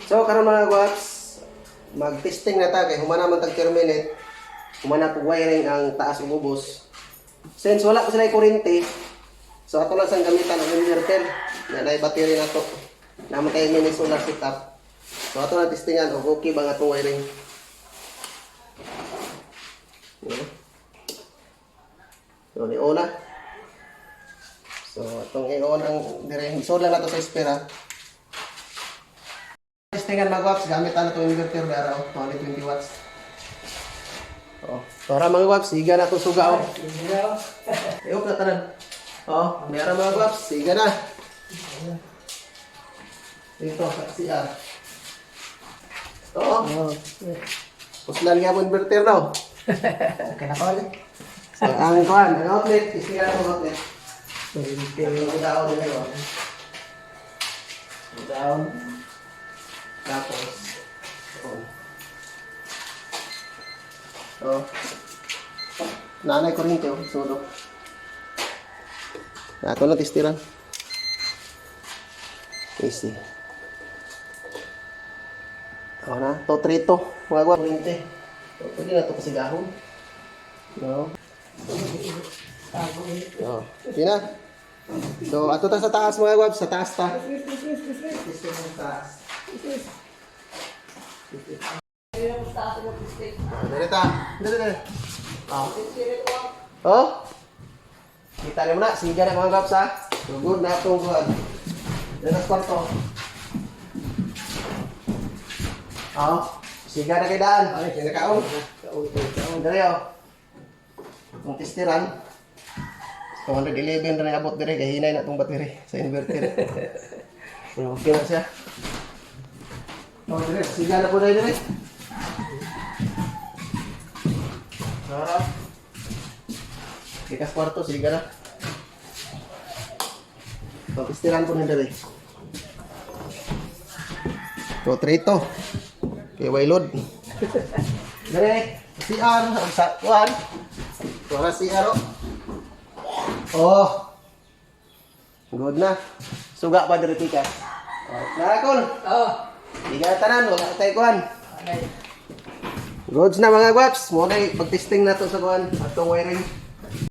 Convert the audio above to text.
So karon mga guwaps, mag-testing na ta kay humana man tag terminate. Humana pug wiring ang taas ug ubos. Since wala pa sila kuryente, so ato lang sang gamitan ang inverter. Na nay battery na to. Naman kay mini solar setup. So ato lang testingan kung okay ba nga itong wiring. So ni-on na. So itong i-on ang dire. Isod lang na to sa espera. Testingan mga guwaps, gamit na itong inverter na araw, 20 watts. Para mga guwaps, siga na itong suga. Iop na tanan. Meron mga guwaps, siga na. Dito, sa CR. Puslan nga mo inverter daw. Okay na pala. So, ang kuhan, ang outlet, isiga na itong outlet. Ang daon nila yun. Ang daon. Tapos, nanay ko rin ito, sudo. Ito na testiran. Easy. Ako na, to trito. Mga guwa, kurente. Pwede na ito kasigahon. No? Sige na. So, ato ta sa taas mga guwa, sa taas ta. Testing sa taas. Direta. Dire. Kita niyo na, siga na mga guwaps ha. Good na itong buwan. Dito sa kwarto. Siga na kay daan. Ay, kinakaon. Dari o. Itong testiran. 211 na abot dire. Kaya hinay na itong battery sa inverter. Okay na siya. Dire. Siga na po na dire. Sarap. Kita sa kwarto, siga na. Testiran po na dire. So, trito. Okay, wailod. Dire, CR, sa kuhan. Wala CR, good na. Suga pa dire tika. Nakakol. Di ka tanan, wala tayo kuhan. Goods na mga guwaps. Muna pag-testing na to sa kuhan. Atong wiring.